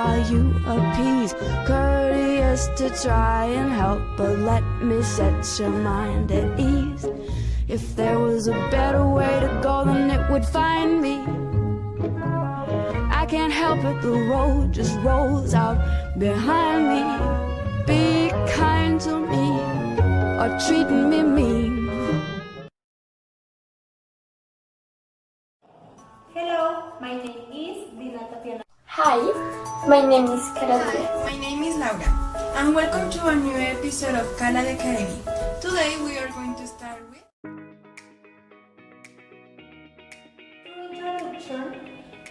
while you appease. Courteous to try and help, but let me set your mind at ease. If there was a better way to go, then it would find me. I can't help it, the road just rolls out behind me. Be kind to me, or treat me mean. Hello, my name is Dina. Hi, my name is CALADI. My name is Laura, and welcome to a new episode of CALADI Academy. Today we are going to start with Introduction.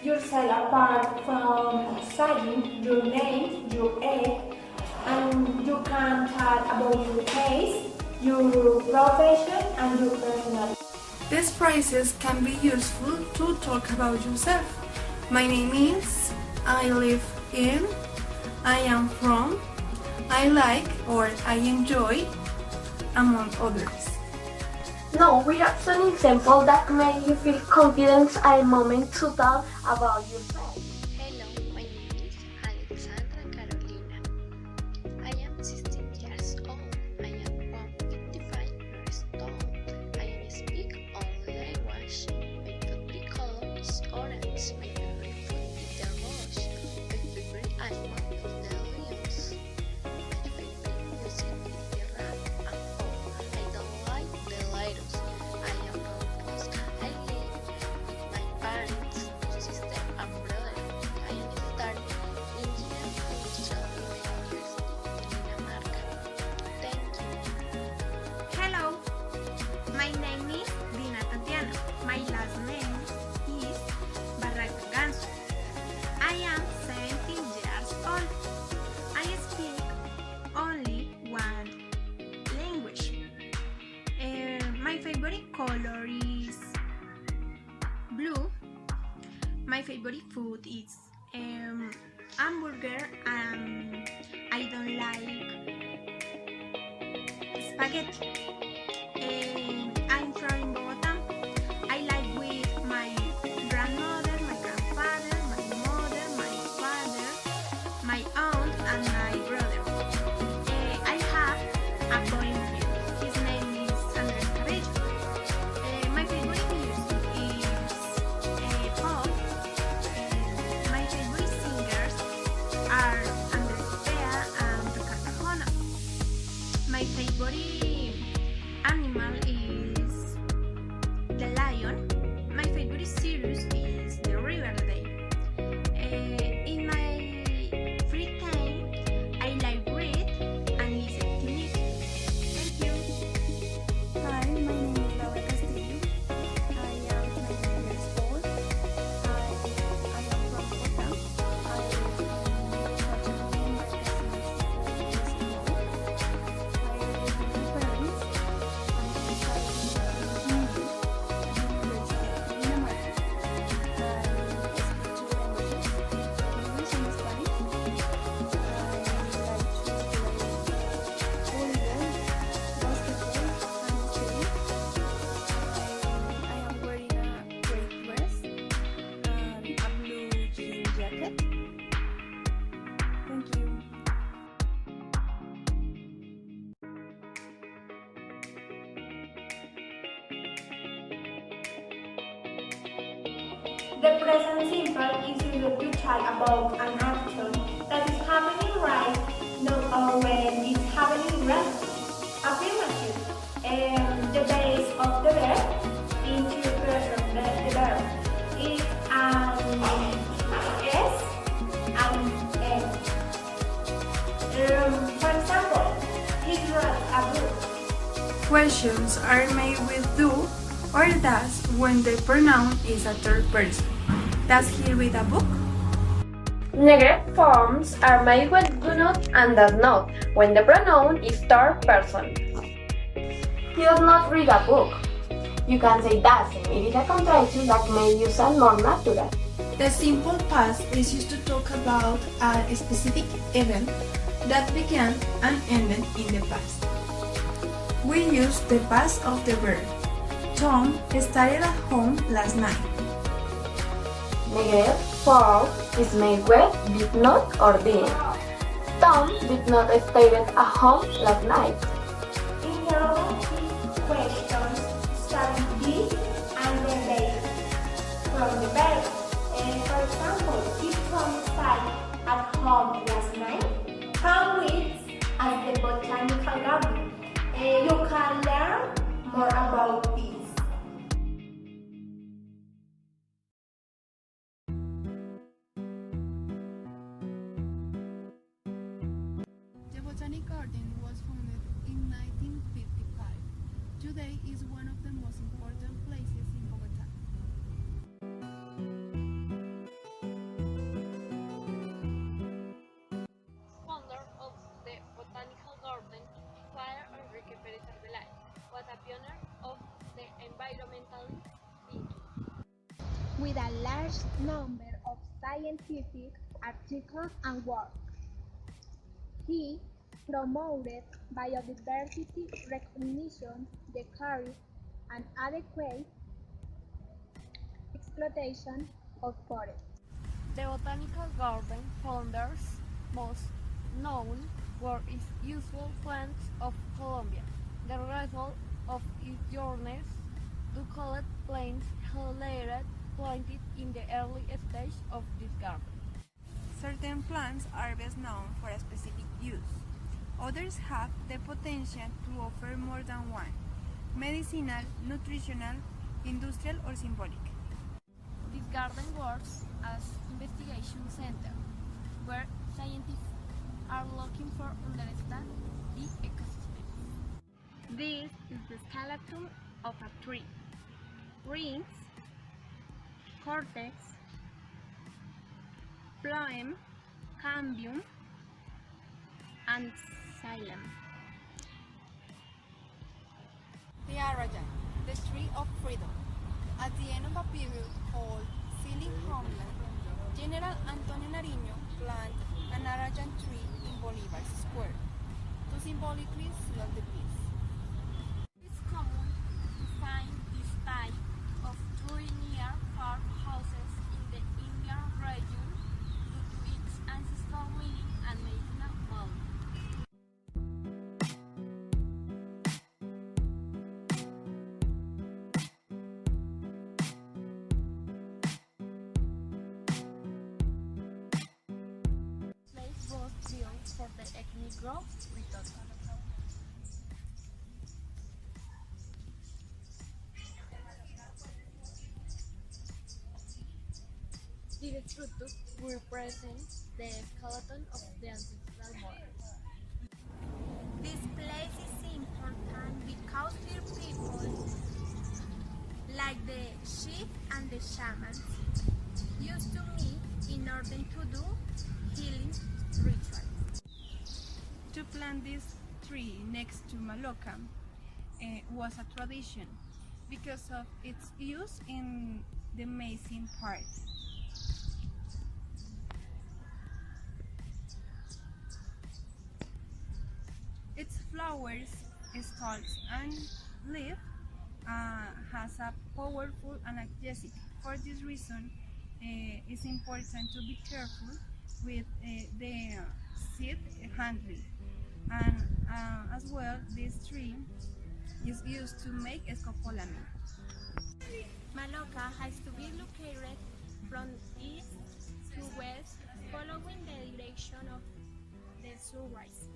Yourself apart from saying your name, your age, and you can talk about your case, your profession, and your personality. these phrases can be useful to talk about yourself. My name is, I live in, I am from, I like or I enjoy, among others. Now we have some examples that make you feel confident at a moment to talk about yourself. Hello, my name is Alexandra Carolina. I am 16 years old. I am 155 years old. I speak only language. My favorite color is orange. My favorite food is the rose. My favorite animal is the lions. My favorite music is the rap and pop. I don't like the letters. I am from Polska. I live with my parents, sister and brother. I am studying engineering industrial university in Dinamarca. Thank you. Hello, my name is Dina Tatiana. My last name is Barraca Ganso. I am 17 years old. I speak only one language. My favorite color is blue. My favorite food is hamburger, and I don't like spaghetti. I'm from Bogotá. I live with my grandmother, my grandfather, my mother, my father, my aunt, and my brother. I have a boyfriend. His name is Andres Cabello. My favorite music is pop. My favorite singers are Andres Pea and Ricardo Arjona. My favorite animal is the lion. My favorite series is the Riverdale. In my free time, I like read and listen to music. Thank you. Hi, my name is Laura Castillo. I am 19 years old. I am from Bogotá. I live in California since 4 years ago. I live with my parents. I study music at the University of Dinamarca. I speak 2 languages, English and Spanish. I like to play volleyball, basketball, and skating. I am wearing a gray dress and a blue jean jacket. Thank you. The present simple is used to talk about an action that is happening right now or when it's happening wrong. Affirmative. The base of the verb into person. The verb is an S and N. For example, he read a book. Questions are made with do or does when the pronoun is a third person. Does he read a book? Negative forms are made with do not and does not when the pronoun is third person. He does not read a book. You can say doesn't. It is a contraction that may you sound more natural. The simple past is used to talk about a specific event that began and ended in the past. We use the past of the verb. Tom started at home last night. Negret form is made with did not or did. Tom did not stay at home last night. In your questions, start this and the base from the verb. For example, did Tom stay at home last night? Tom reads at the botanical garden. You can learn more about this. The Botanic Garden was founded in 1955. Today is one of the most important places in Bogota. Founder of the Botanical Garden, Father Enrique Pérez Arbeláez, was a pioneer of the environmental thinking. With a large number of scientific articles and works. He promoted biodiversity recognition, encouraged an adequate exploitation of forests. The Botanical Garden founders most known were its usual plants of Colombia. The result of its journeys to collect plants later planted in the early stage of this garden. Certain plants are best known for a specific use. Others have the potential to offer more than one: medicinal, nutritional, industrial, or symbolic. This garden works as investigation center, where scientists are looking for understand the ecosystem. This is the skeleton of a tree. Rings, cortex, phloem, cambium, and xylem. The Arayan, the tree of freedom. At the end of a period called Sealing Homeland, General Antonio Nariño planted an Arayan tree in Bolivar's square to symbolically seal the peace. It's common to find this type of tree near farmhouses in the Indian region due to its ancestral meaning and medicinal value. Place was built for the ethnic group Ritot. The structure represents the skeleton of the ancestral mother. This place is important because their people, like the chief and the shamans, used to meet in order to do healing rituals. To plant this tree next to Maloca was a tradition because of its use in the medicine part. Its flowers, stalks, and leaf has a powerful analgesic. For this reason, it's important to be careful with the seed handling. And as well, this tree is used to make scopolamine. Maloca has to be located from east to west, following the direction of the sunrise.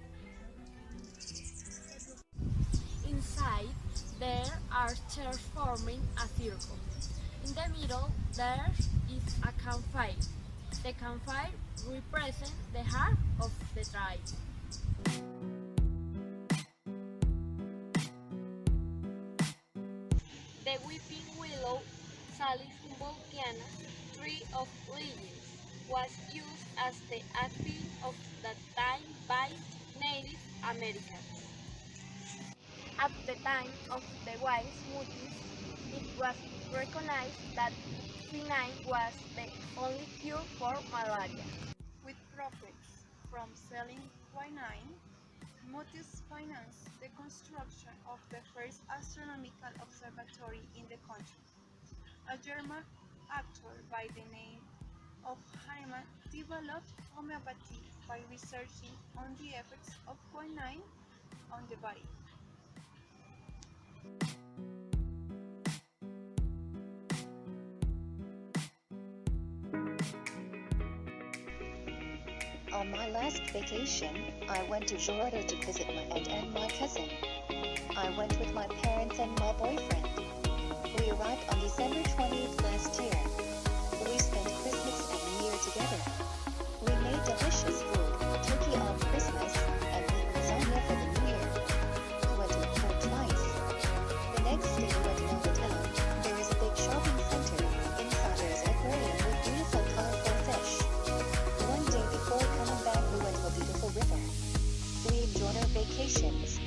Inside, there are chairs forming a circle. In the middle, there is a campfire. The campfire represents the heart of the tribe. The weeping willow, Salix humboldtiana, tree of legends, was used as the apple of that time by Native Americans. At the time of the white smoothies, it was recognized that quinine was the only cure for malaria. With profits from selling quinine, Motis financed the construction of the first astronomical observatory in the country. A German actor by the name of Hahnemann developed homeopathy by researching on the effects of quinine on the body. On my last vacation, I went to Florida to visit my aunt and my cousin. I went with my parents and my boyfriend. We arrived on December 20th last year. We spent Christmas and New Year together. We made delicious food, turkey on Christmas, and meat lasagna for the New Year. We went to the pool twice. The next day we went around the town. There is a big shopping center. Inside there is an aquarium with beautiful colorful fish. One day before coming back we went to a beautiful river. We enjoyed our vacations.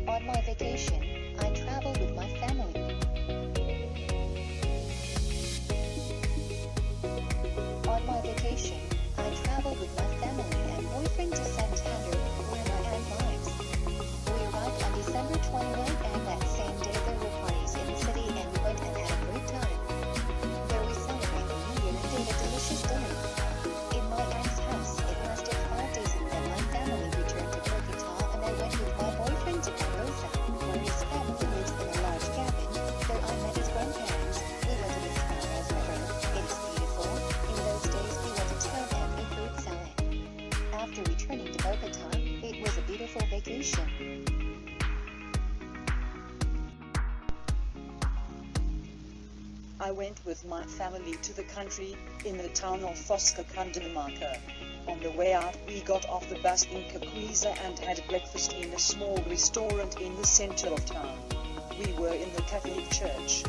On my vacation, I traveled with my family. On my vacation, I traveled with my family and boyfriend to Santander, where my aunt lives. We arrived on December 21st and that same day there were parties in the city and we went and had a great time. There we celebrated the New Year and ate a delicious dinner. In my aunt's house, it lasted 5 days and then my family returned to Bogota and I went with my boyfriend to Mendoza, where his family lives in a large cabin. There I met his grandparents. We went to the Sparrows River. It is beautiful. In those days we went to town and ate fruit salad. After returning to Bogota, it was a beautiful vacation. I went with my family to the country, in the town of Fosca, Cundinamarca. On the way out, we got off the bus in Caquiza and had breakfast in a small restaurant in the center of town. We were in the Catholic church.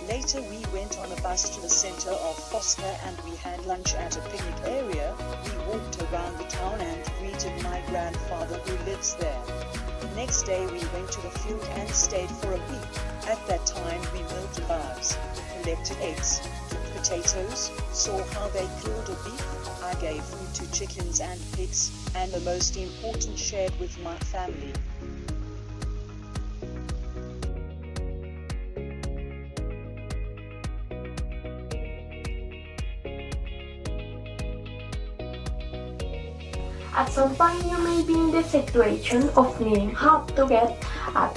Later we went on a bus to the center of Fosca and we had lunch at a picnic area. We walked around the town and greeted my grandfather who lives there. The next day we went to the field and stayed for a week. At that time we milked cows, collected eggs, took potatoes, saw how they killed a beef. I gave food to chickens and pigs, and the most important, shared with my family. At some point you may be in the situation of needing help to get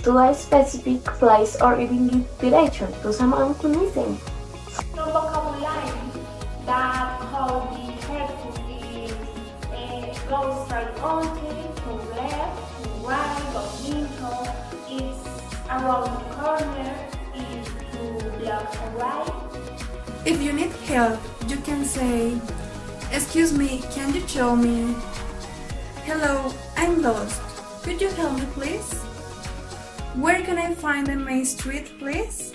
to a specific place or even give direction to someone who is missing. Some vocabulary that could be helpful is go straight on, to left, to right, go into, it's around the corner, is to block right. If you need help, you can say, "Excuse me, can you tell me? Hello, I'm lost. Could you help me please? Where can I find the main street please?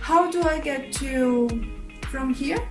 How do I get to from here?"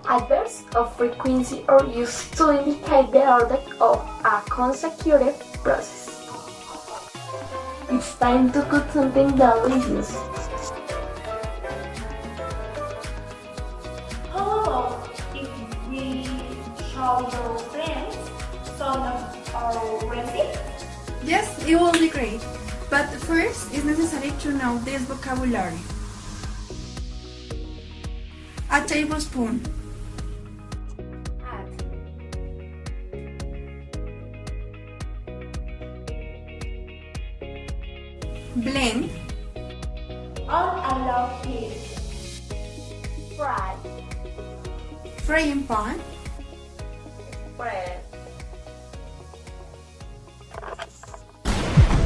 Adverbs of frequency are used to indicate the order of a consecutive process. It's time to cook something delicious. How about if we show your friends some of our recipes? Yes, it will be great. But first, it's necessary to know this vocabulary. A tablespoon, Add, blend, On a low heat. fry, frying pan, spread.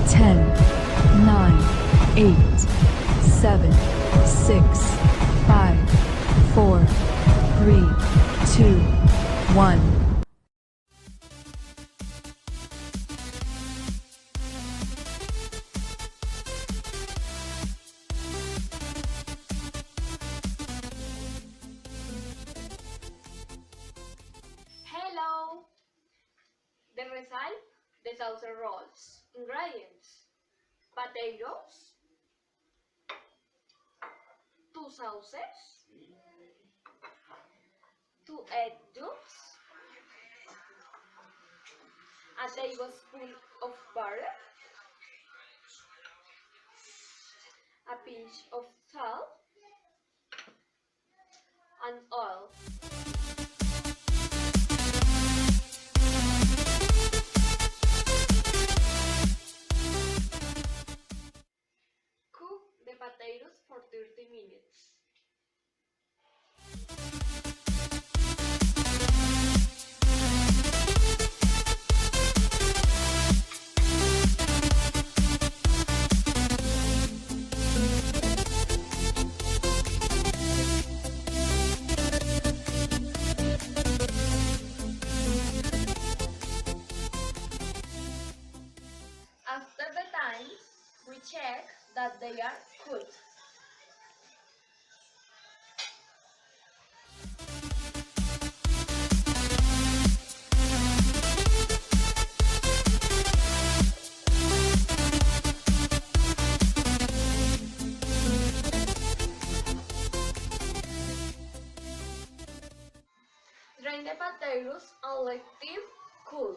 10, 9, 8, 7, 6, 5, 4, 3, 2, 1. Hello! The result, the sauce rolls. Ingredients: potatoes, 2 sauces, 2 egg yolks, a tablespoon of butter, a pinch of salt, and oil. Cook the potatoes for 30 minutes. After the time, we check that they are cooked. Drain the potatoes and let them cool.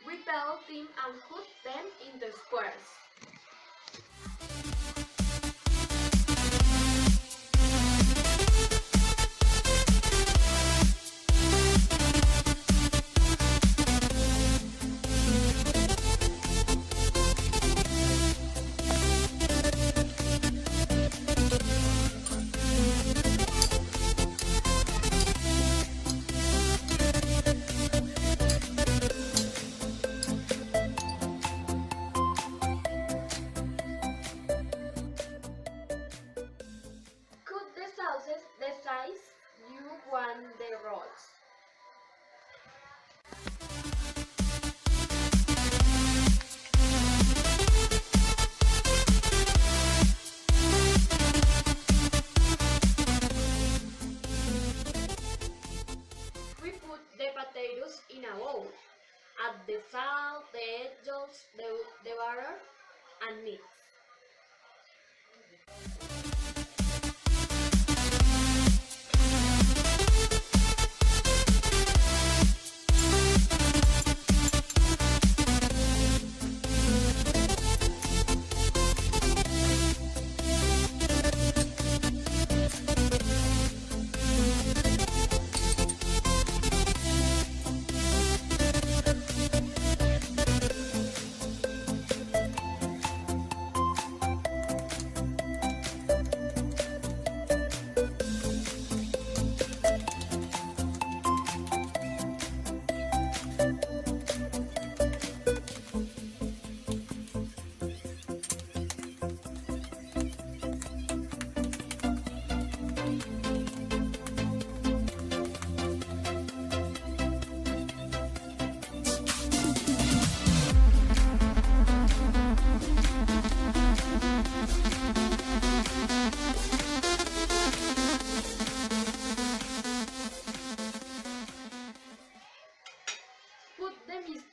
We peel them and cut them into squares. Cut the sauces the size you want the rolls. We put the potatoes in a bowl. Add the salt, the egg yolks, the butter, and mix.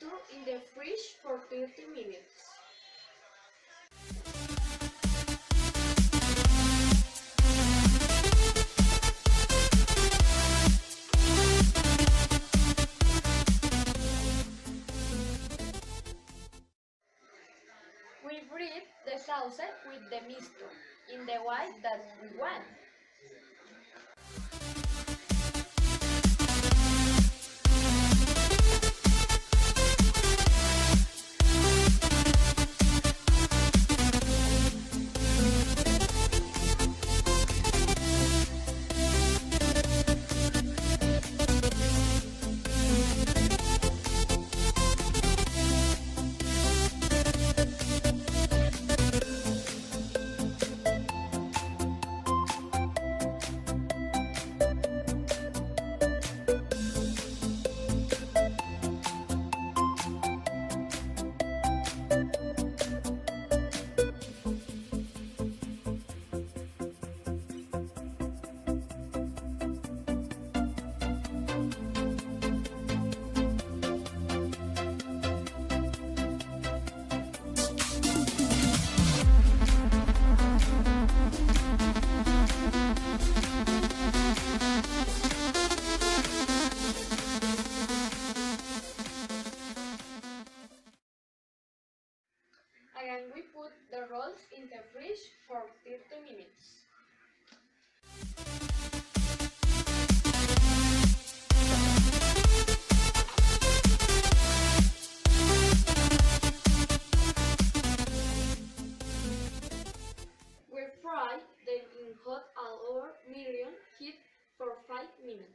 mixture in the fridge for 30 minutes. We breed the sauce with the mixture in the way that we want. Again, we put the rolls in the fridge for 30 minutes. We fry them in hot or medium heat for 5 minutes.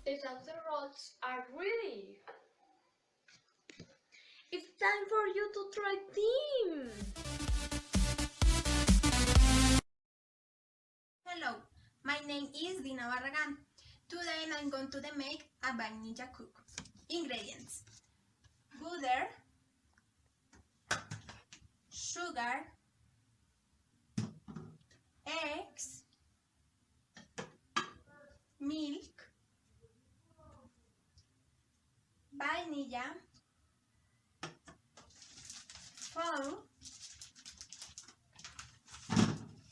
The salsa rolls are ready. It's time for you to try them. Hello, my name is Dina Barragan. Today I'm going to make a vainilla cookies. Ingredients: butter, sugar, eggs, milk, vanilla, foam,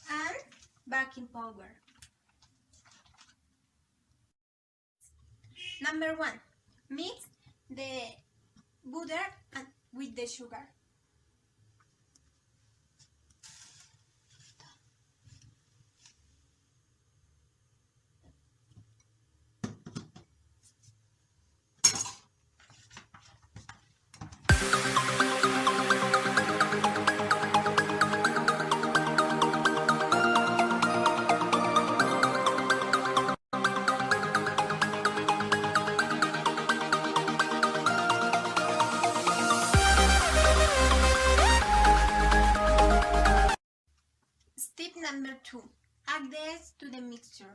and baking powder. Number 1. Mix the butter with the sugar. Step number 2. Add the eggs to the mixture.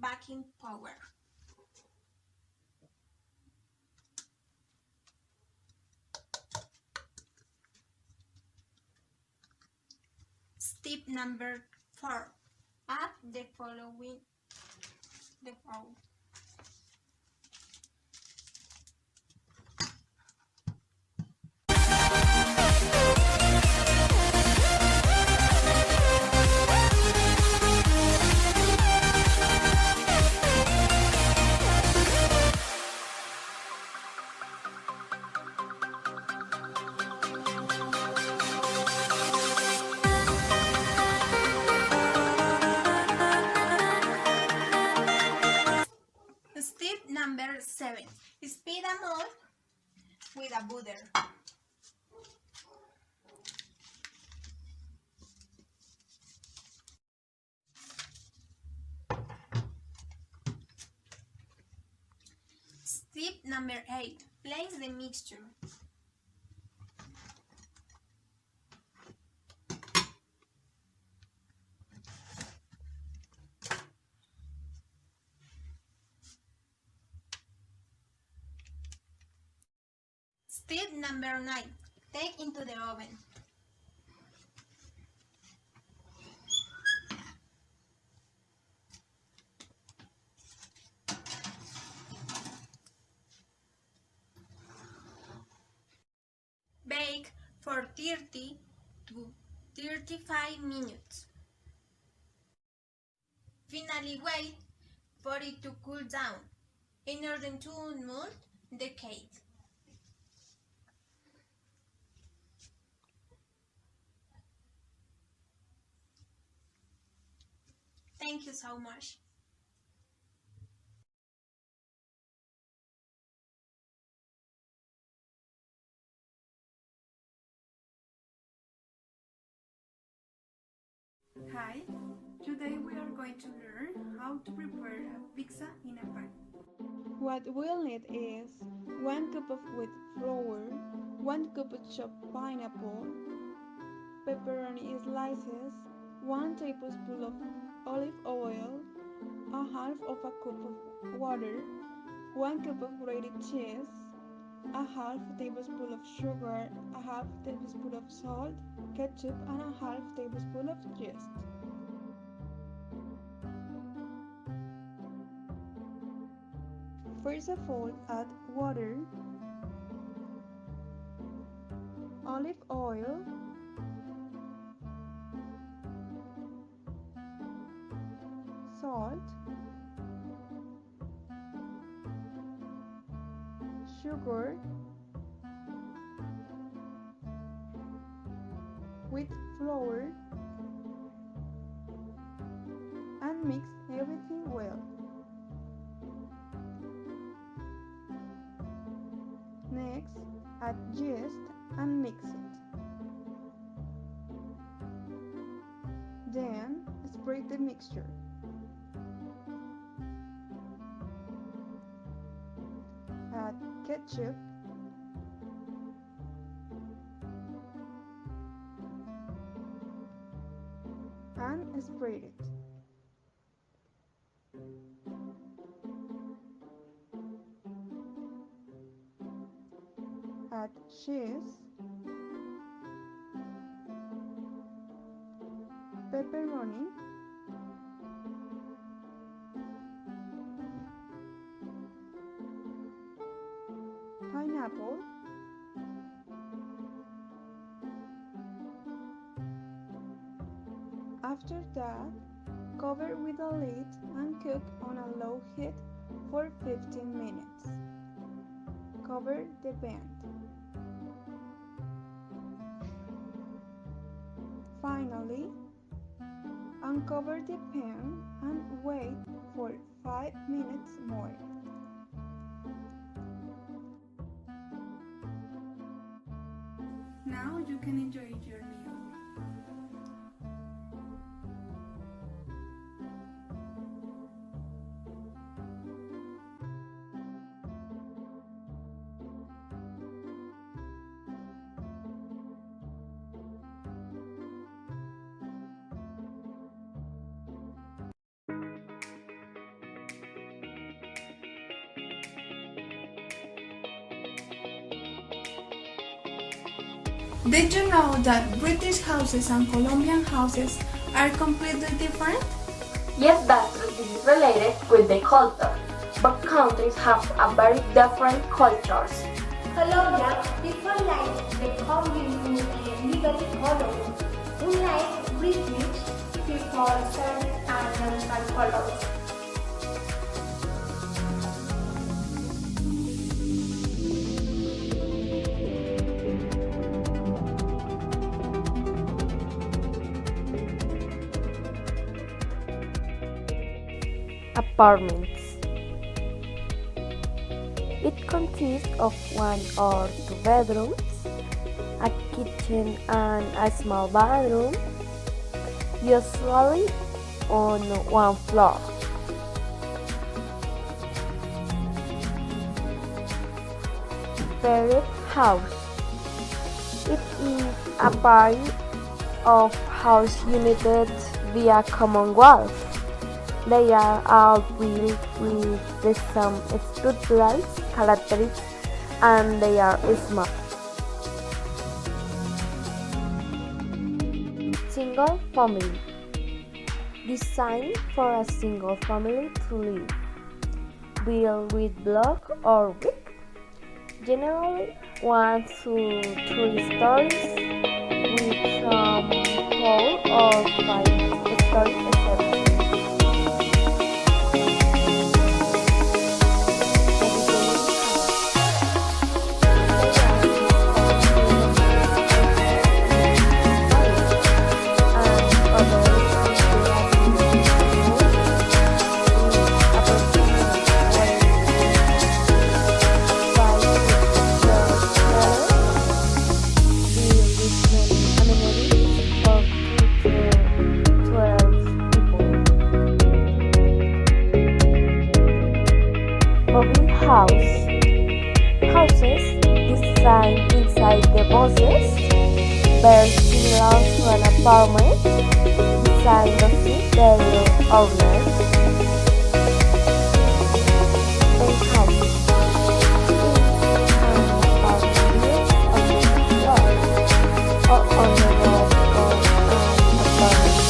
backing power. Step number 4. Add the following. Step number 7. Speed a mold with a butter. Step number 8. Place the mixture. Step number 9. Take into the oven. Bake for 30 to 35 minutes. Finally, wait for it to cool down in order to unmold the cake. Thank you so much. Hi, today we are going to learn how to prepare a pizza in a pan. What we'll need is 1 cup of wheat flour, 1 cup of chopped pineapple, pepperoni slices, 1 tablespoon of olive oil, a half of a cup of water, 1 cup of grated cheese, a half tablespoon of sugar, a half tablespoon of salt, ketchup, and a half tablespoon of yeast. First of all, add water, olive oil, salt, sugar, wheat flour, and mix everything well. Next, add yeast and mix it. Then, spread the mixture. Add ketchup, and spread it. Add cheese, pepperoni, pineapple, after that, cover with a lid and cook on a low heat for 15 minutes. Cover the pan. Finally, uncover the pan and wait for 5 minutes more. Now you can enjoy your meal. Did you know that British houses and Colombian houses are completely different? Yes, that's true. This is related with the culture. Both countries have a very different cultures. Colombia, people like the community and legally colors, unlike British people serve and neutral colors. Apartments. It consists of one or two bedrooms, a kitchen and a small bathroom, usually on one floor. Shared house. It is a part of house united via common walls. They are all built with the same structural characteristics and they are small. Single family. Designed for a single family to live. Built with block or brick. Generally 1 to 3 stories with some 4 or 5 stories exception. Houses designed inside the buses, very similar to an apartment, designed to suit their owners. Penthouse is an apartment built on the floor or on the roof of an apartment building with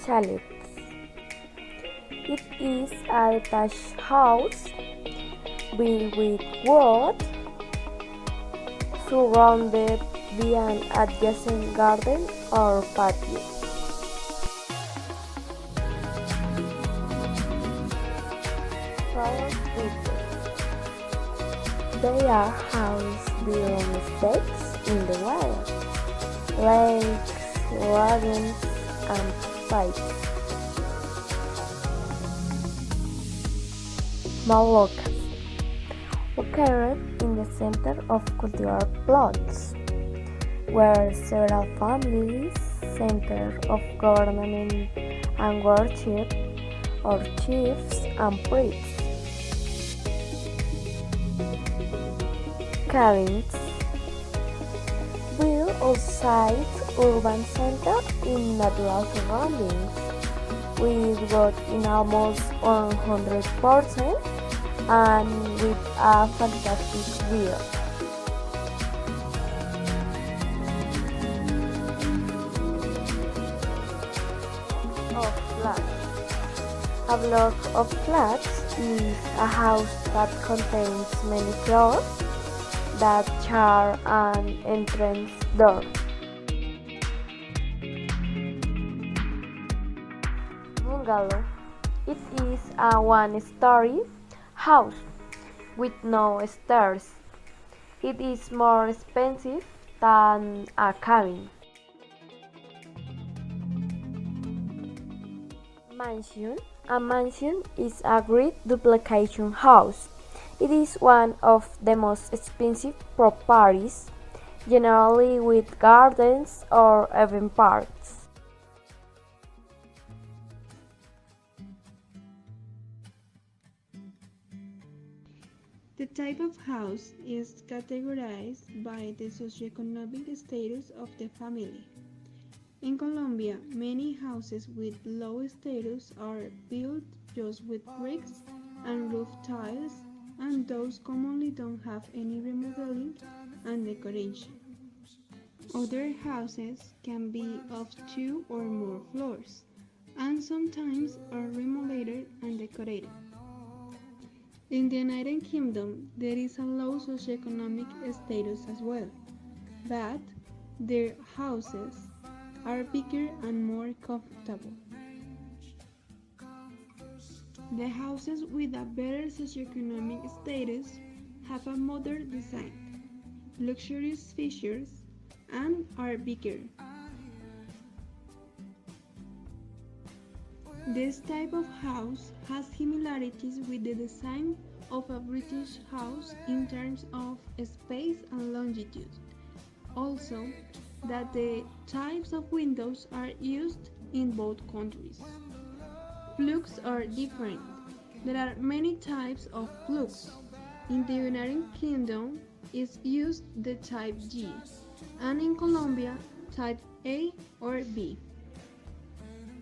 chalets. It is a detached house built with wood, surrounded by an adjacent garden or patio. They are houses built on stakes in the water, lakes, lagoons, and pipes. Malocas, located in the center of cultural plots, where several families, centers of government and worship, or chiefs and priests. Cabins, built outside urban center in natural surroundings, with wood in almost 100% and with a fantastic view. Of flats. A block of flats is a house that contains many floors that share an entrance door. Bungalow. It is a one-story house with no stairs. It is more expensive than a cabin. Mansion. A mansion is a great duplication house. It is one of the most expensive properties. generally with gardens or even parks. The type of house is categorized by the socioeconomic status of the family. In Colombia, many houses with low status are built just with bricks and roof tiles, and those commonly don't have any remodeling and decoration. Other houses can be of 2 or more floors, and sometimes are remodeled and decorated. In the United Kingdom, there is a low socioeconomic status as well, but their houses are bigger and more comfortable. The houses with a better socioeconomic status have a modern design, luxurious features, and are bigger. This type of house has similarities with the design of a British house in terms of space and longitude. Also, that the types of windows are used in both countries. Plugs are different. There are many types of plugs. In the United Kingdom is used the type G, and in Colombia type A or B.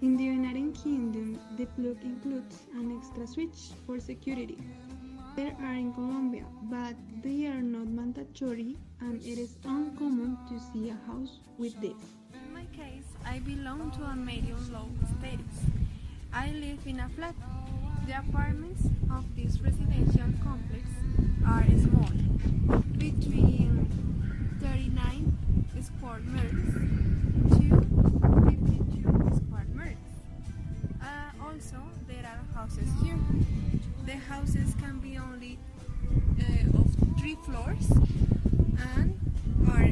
In the United Kingdom, the plug includes an extra switch for security. There are in Colombia, but they are not mandatory, and it is uncommon to see a house with this. In my case, I belong to a medium-low status. I live in a flat. The apartments of this residential complex are small, between 39 square meters to 52 square meters. Also, there are houses here. The houses can be only of 3 floors and are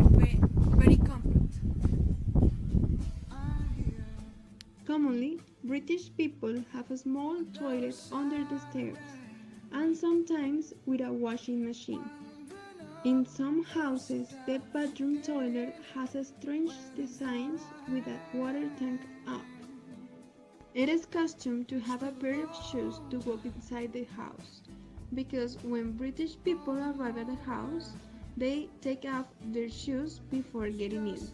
very compact. Commonly, British people have a small toilet under the stairs, and sometimes with a washing machine. In some houses, the bathroom toilet has a strange design with a water tank up. It is custom to have a pair of shoes to walk inside the house, because when British people arrive at a house, they take off their shoes before getting in.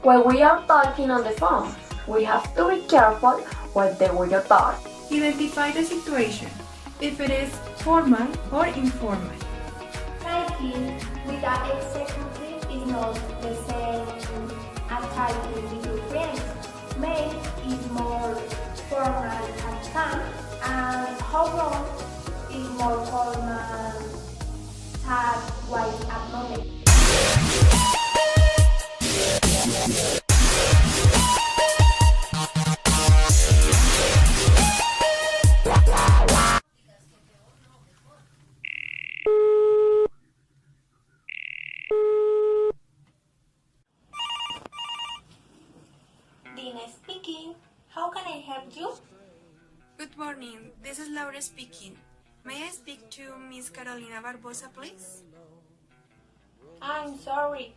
When we are talking on the phone, we have to be careful with the way you talk. Identify the situation, if it is formal or informal. Talking with an executive is not the same as talking with your friends. Mail is more formal and calm, and home is more formal, tag, white, and nothing. Dina speaking. How can I help you? Good morning, this is Laura speaking. May I speak to Miss Carolina Barbosa, please? I'm sorry.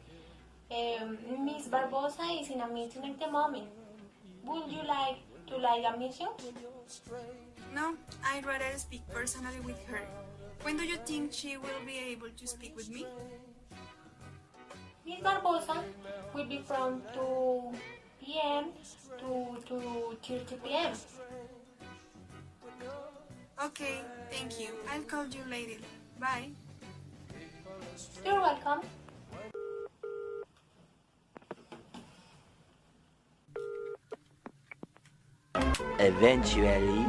Miss Barbosa is in a meeting at the moment. Would you like to a meeting? No, I'd rather speak personally with her. When do you think she will be able to speak with me? Miss Barbosa will be from 2 p.m. to 2:30 p.m. Okay, thank you. I'll call you later. Bye. You're welcome. Eventually,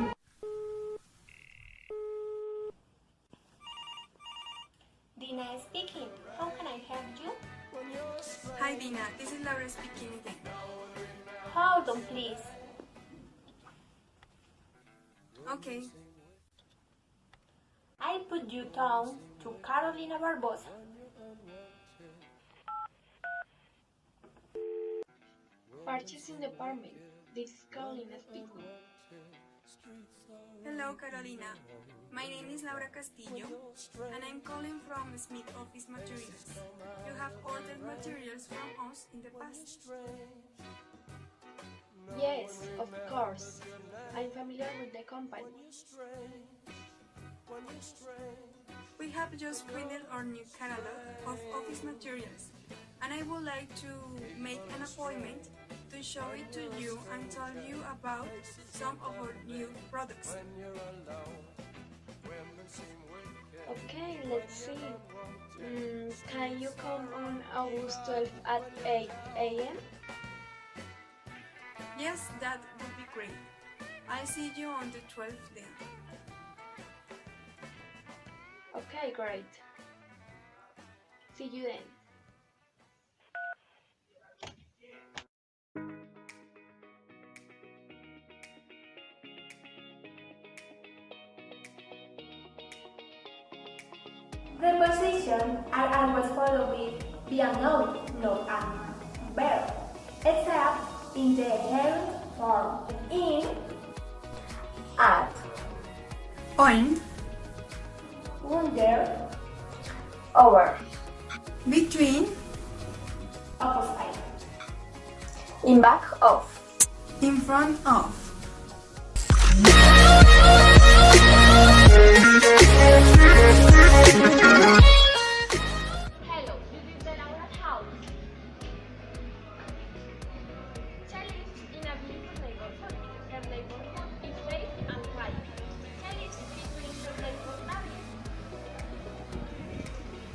Dina speaking. How can I help you? Hi Dina, this is Laura speaking again. Hold on, please. Okay. I put you down to Carolina Barbosa. Purchasing department. This is Carolina speaking. Hello, Carolina. My name is Laura Castillo, and I'm calling from Smith Office Materials. You have ordered materials from us in the past. Yes, of course. I'm familiar with the company. We have just printed our new catalog of office materials, and I would like to make an appointment to show it to you and tell you about some of our new products. Okay, let's see. Can you come on August 12th at 8 a.m.? Yes, that would be great. I'll see you on the 12th day. Okay, great. See you then. The position I always follow with be a noun, not a verb, except in the hearing form. In, At, On, under, over, between, opposite. in back of. in front of. Hello, this is the Laura's house. She lives in a beautiful neighborhood. Her neighborhood is safe and quiet. She lives between her neighbor David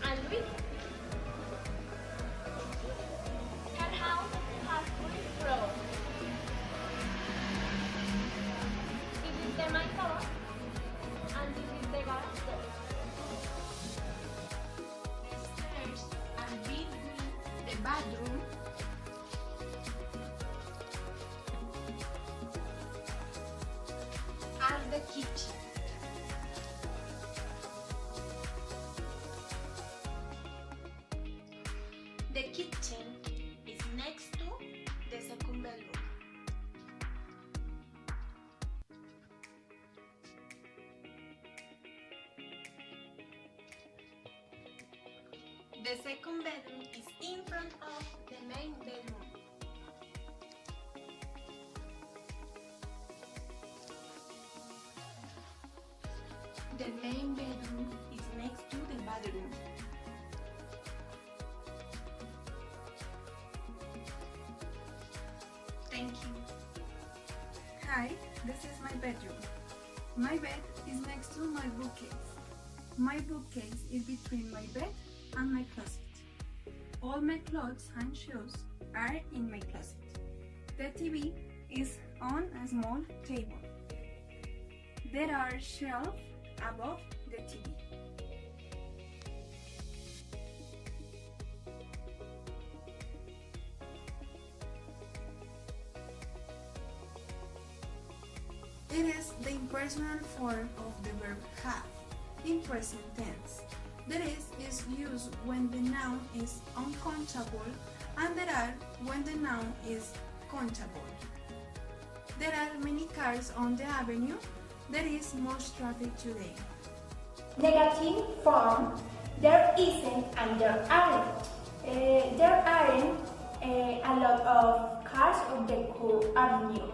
and Luis. Her house has 3 floors. This is the main door and this is the garage door. Stairs are between the bathroom and the kitchen. The kitchen is next to the second bedroom. The second bedroom is in front of the main bedroom. The main bedroom is next to the bathroom. Thank you. Hi, this is my bedroom. My bed is next to my bookcase. My bookcase is between my bed and my closet. All my clothes and shoes are in my closet. The TV is on a small table. There are shelves above the TV. It is the impersonal form of the verb have in present tense. That is used when the noun is uncountable and there are when the noun is countable. There are many cars on the avenue. There is much traffic today. Negative form, there isn't and there aren't. There aren't a lot of cars on the avenue.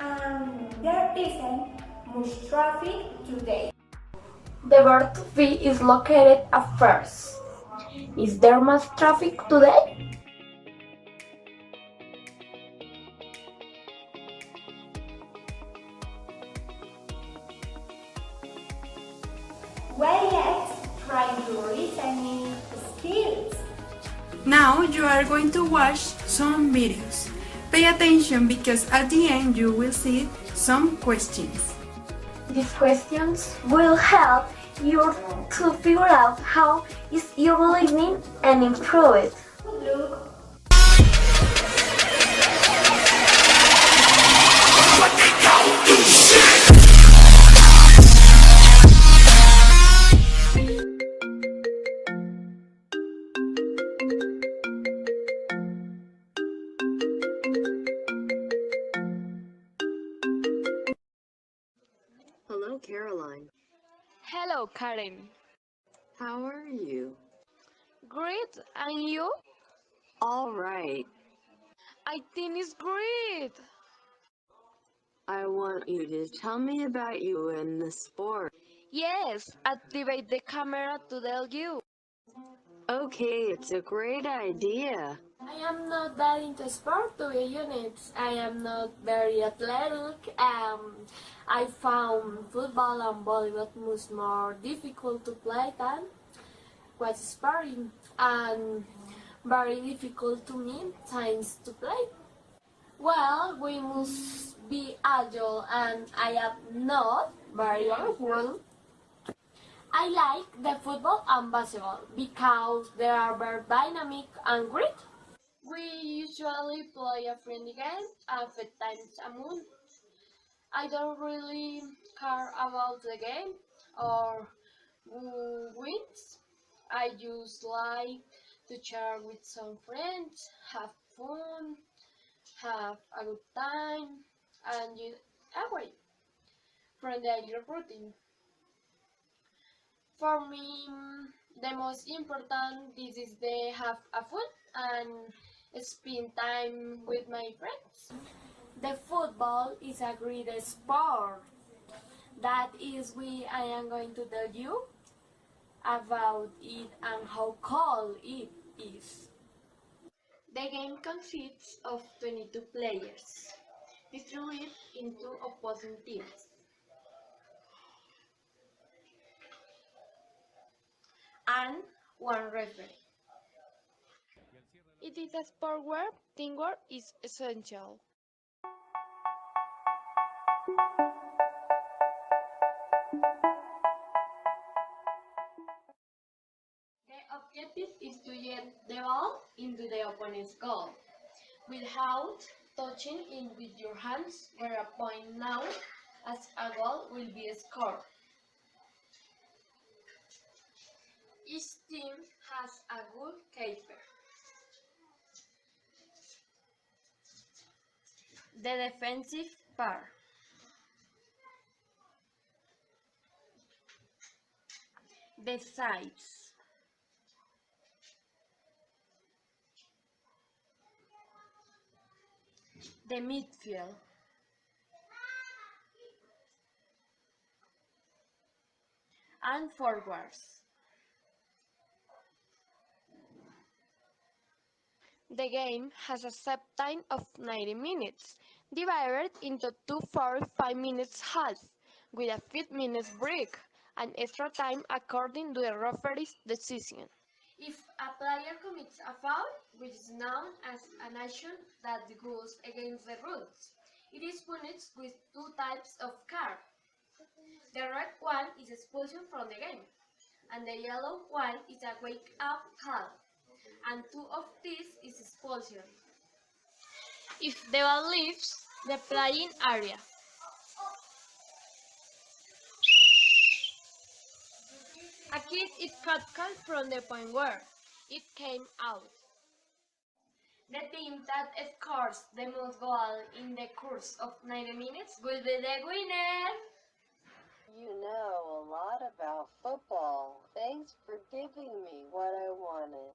And there isn't much traffic today. The verb to be is located at first. Is there much traffic today? Well, let's try your listening skills. Now you are going to watch some videos. Pay attention because at the end you will see some questions. These questions will help you to figure out how is your listening and improve it. Look. Hello, Karen. How are you? Great, and you? All right. I think it's great. I want you to tell me about you in the sport. Yes, activate the camera to tell you. Okay, it's a great idea. I am not that into sport, to be honest. I am not very athletic. I found football and volleyball much more difficult to play than was sparring, and very difficult to me times to play. Well, we must be agile, and I am not very well. I like the football and basketball because they are very dynamic and great. We usually play a friendly game a few times a month. I don't really care about the game or who wins. I just like to share with some friends, have fun, have a good time, and get away from the daily routine. For me, the most important this is the have a fun and spend time with my friends. The football is a great sport. That is why I am going to tell you about it and how cool it is. The game consists of 22 players, distributed into opposing teams, and one referee. It is a sport where teamwork is essential. The objective is to get the ball into the opponent's goal without touching it with your hands, where a point now as a goal will be scored. Each team has a goalkeeper. The defensive part. The sides. The midfield. And forwards. The game has a set time of 90 minutes, divided into two 45 minutes halves, with a 5 minutes break, and extra time according to the referee's decision. If a player commits a foul, which is known as an action that goes against the rules, it is punished with two types of card. The red one is expulsion from the game, and the yellow one is a wake-up call, and two of these is expulsion. If the ball leaves the playing area, a kick is cut from the point where it came out. The team that scores the most goals in the course of 90 minutes will be the winner. You know a lot about football. Thanks for giving me what I wanted.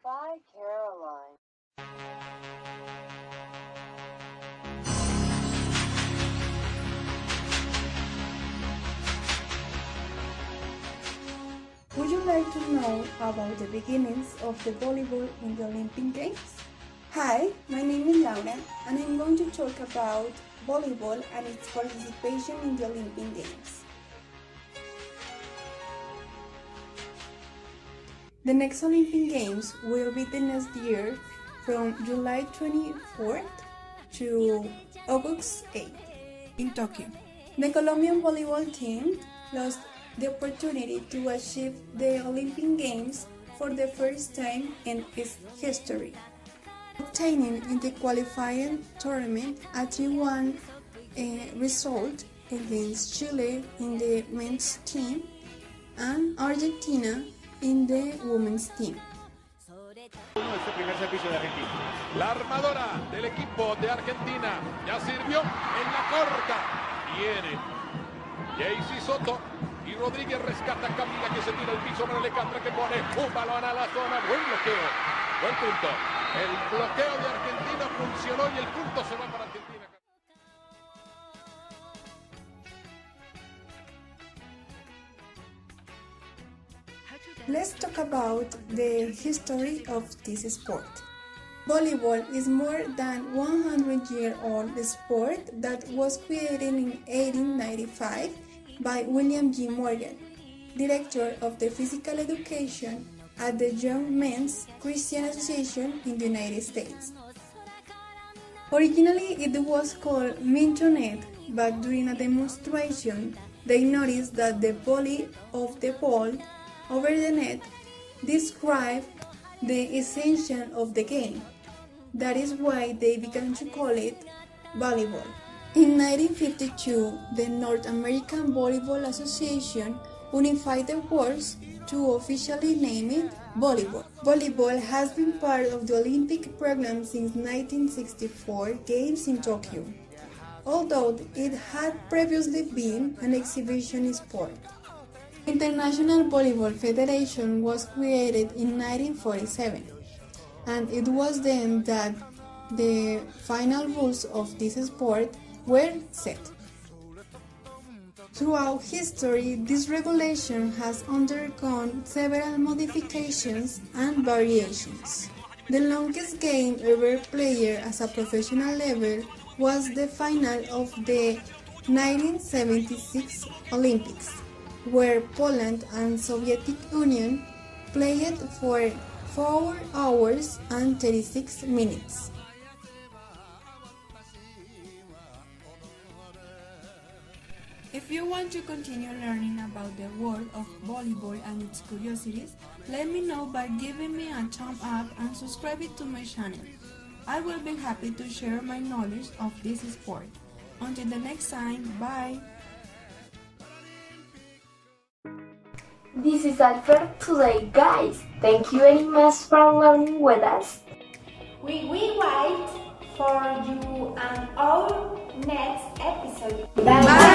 Bye, Caroline. Would you like to know about the beginnings of the volleyball in the Olympic Games? Hi, my name is Laura, and I'm going to talk about volleyball and its participation in the Olympic Games. The next Olympic Games will be the next year from July 24th to August 8th in Tokyo. The Colombian volleyball team lost the opportunity to achieve the Olympic Games for the first time in its history, obtaining in the qualifying tournament a 3-1 result against Chile in the men's team and Argentina in the women's team. Este primer servicio de Argentina. La armadora del equipo de Argentina ya sirvió en la corta. Viene Jaycee Soto y Rodríguez rescata a Camila que se tira al piso para Alejandra que pone un balón a la zona. Buen bloqueo. Buen punto. El bloqueo de Argentina funcionó y el punto se va para Argentina. Let's talk about the history of this sport. Volleyball is more than 100-year-old sport that was created in 1895 by William G. Morgan, director of the physical education at the Young Men's Christian Association in the United States. Originally it was called mintonette, but during a demonstration they noticed that the volley of the ball over the net described the essence of the game. That is why they began to call it volleyball. In 1952, the North American Volleyball Association unified the words to officially name it volleyball. Volleyball has been part of the Olympic program since 1964 Games in Tokyo, although it had previously been an exhibition sport. The International Volleyball Federation was created in 1947, and it was then that the final rules of this sport were set. Throughout history, this regulation has undergone several modifications and variations. The longest game ever played at a professional level was the final of the 1976 Olympics, where Poland and Soviet Union played for 4 hours and 36 minutes. If you want to continue learning about the world of volleyball and its curiosities, let me know by giving me a thumb up and subscribing to my channel. I will be happy to share my knowledge of this sport. Until the next time, bye! This is all for today, guys. Thank you very much for learning with us. We wait for you and our next episode. Bye.